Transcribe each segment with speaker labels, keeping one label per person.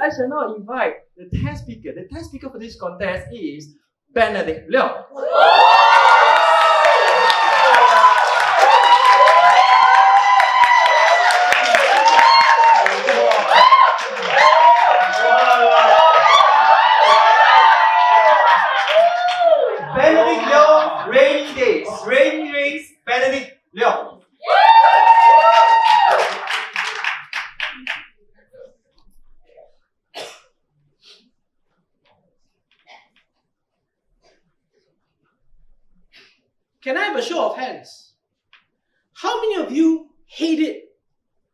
Speaker 1: I shall now invite the test speaker. The test speaker for this contest is Benedict Leong.
Speaker 2: Benedict Leong, Rainy Days. Rainy Days, Benedict Leong.
Speaker 3: Can I have a show of hands? How many of you hate it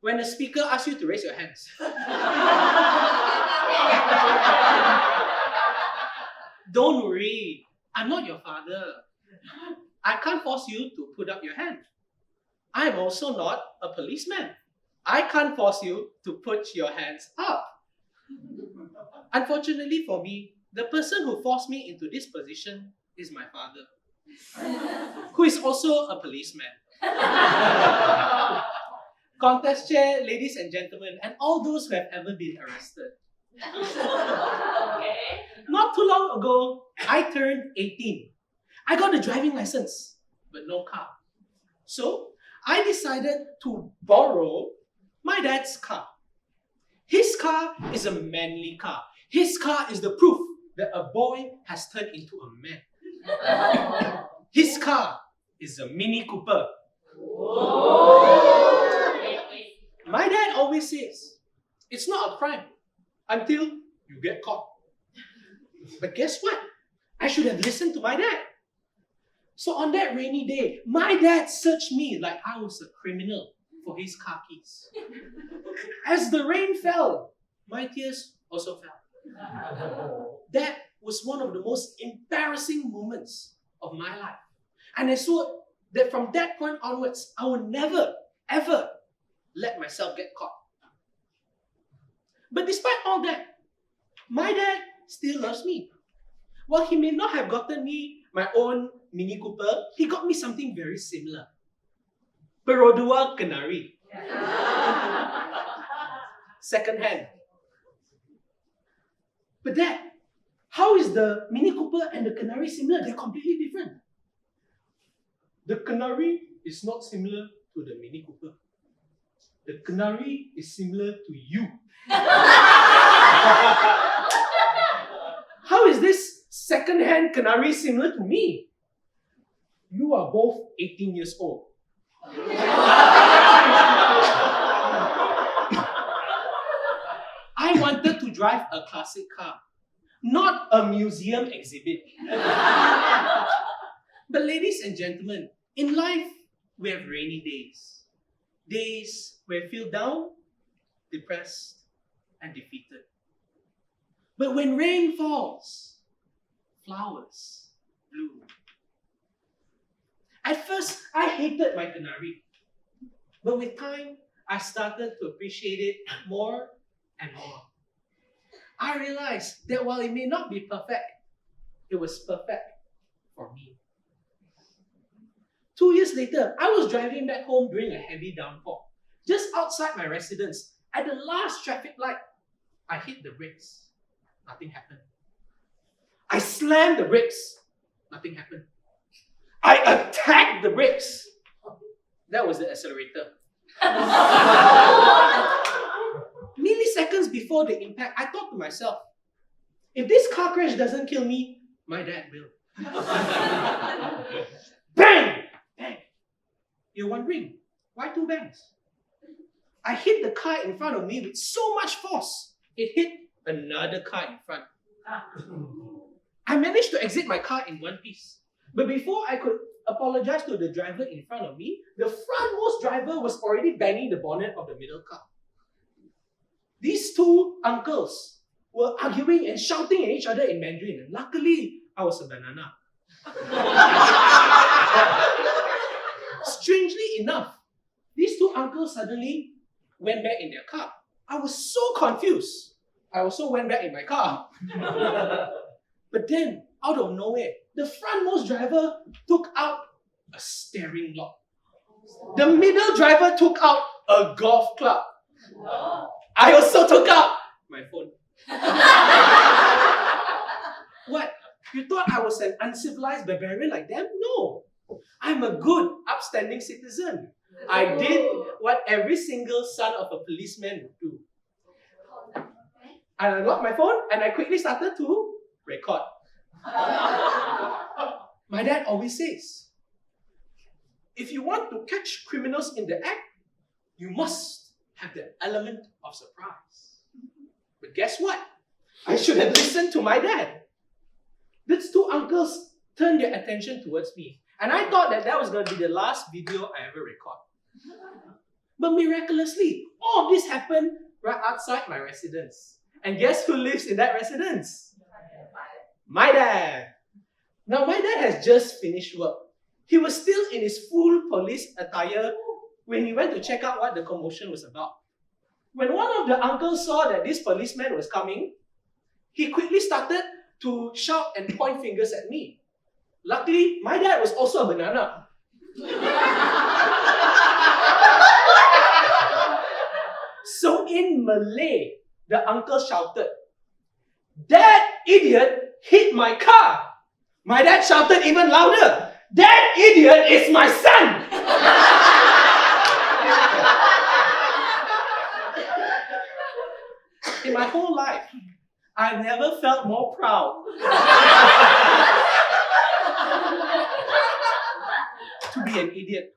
Speaker 3: when the speaker asks you to raise your hands? Don't worry, I'm not your father. I can't force you to put up your hand. I am also not a policeman. I can't force you to put your hands up. Unfortunately for me, the person who forced me into this position is my father, who is also a policeman. Contest chair, ladies and gentlemen, and all those who have ever been arrested. Not too long ago, I turned 18. I got a driving license, but no car. So, I decided to borrow my dad's car. His car is a manly car. His car is the proof that a boy has turned into a man. His car is a Mini Cooper. My dad always says, it's not a crime until you get caught. But guess what? I should have listened to my dad. So on that rainy day, my dad searched me like I was a criminal for his car keys. As the rain fell, my tears also fell. That was one of the most embarrassing moments of my life. And I swore that from that point onwards, I would never, ever let myself get caught. But despite all that, my dad still loves me. While he may not have gotten me my own Mini Cooper, he got me something very similar. Perodua Kenari. Second hand. But Dad, how is the Mini Cooper and the Canary similar? They're completely different. The Canary is not similar to the Mini Cooper. The Canary is similar to you. How is this second-hand Canary similar to me? You are both 18 years old. I wanted to drive a classic car, not a museum exhibit. But ladies and gentlemen, in life, we have rainy days. Days where we feel down, depressed, and defeated. But when rain falls, flowers bloom. At first, I hated my canary. But with time, I started to appreciate it more and more. I realized that while it may not be perfect, it was perfect for me. 2 years later, I was driving back home during a heavy downpour. Just outside my residence, at the last traffic light, I hit the brakes. Nothing happened. I slammed the brakes. Nothing happened. I attacked the brakes. That was the accelerator. Milliseconds before the impact, I thought to myself, if this car crash doesn't kill me, my dad will. Bang! Bang! You're wondering, why two bangs? I hit the car in front of me with so much force, it hit another car in front. I managed to exit my car in one piece. But before I could apologize to the driver in front of me, the frontmost driver was already banging the bonnet of the middle car. These two uncles were arguing and shouting at each other in Mandarin, and luckily, I was a banana. Strangely enough, these two uncles suddenly went back in their car. I was so confused. I also went back in my car. But then, out of nowhere, the frontmost driver took out a steering lock. The middle driver took out a golf club. I also took out my phone. What? You thought I was an uncivilized barbarian like them? No. I'm a good, upstanding citizen. I did what every single son of a policeman would do. I unlocked my phone and I quickly started to record. My dad always says, if you want to catch criminals in the act, you must have the element of surprise. But guess what? I should have listened to my dad. These two uncles turned their attention towards me. And I thought that was going to be the last video I ever record. But miraculously, all of this happened right outside my residence. And guess who lives in that residence? My dad. Now, my dad has just finished work. He was still in his full police attire when he went to check out what the commotion was about. When one of the uncles saw that this policeman was coming, he quickly started to shout and point fingers at me. Luckily, my dad was also a banana. So in Malay, the uncle shouted, "That idiot hit my car!" My dad shouted even louder, "That idiot is my son!" In my whole life, I've never felt more proud to be an idiot.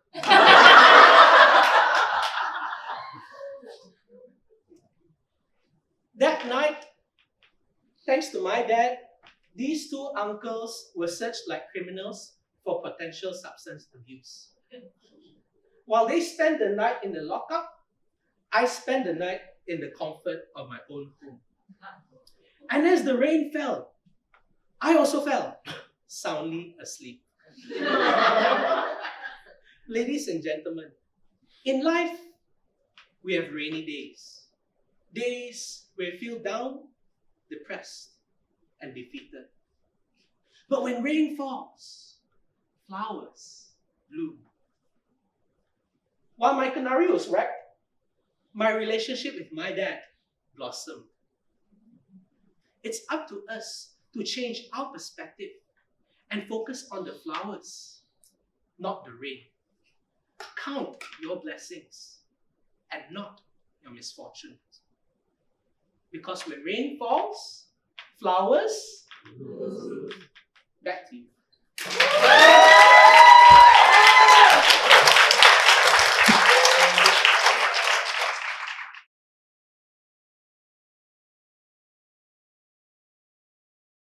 Speaker 3: That night, thanks to my dad, these two uncles were searched like criminals for potential substance abuse. While they spent the night in the lockup, I spent the night in the comfort of my own home. And as the rain fell, I also fell soundly asleep. Ladies and gentlemen, in life, we have rainy days. Days where we feel down, depressed, and defeated. But when rain falls, flowers bloom. While my canary was wrecked, my relationship with my dad blossomed. It's up to us to change our perspective and focus on the flowers, not the rain. Count your blessings and not your misfortunes. Because when rain falls, flowers bloom. Back to you.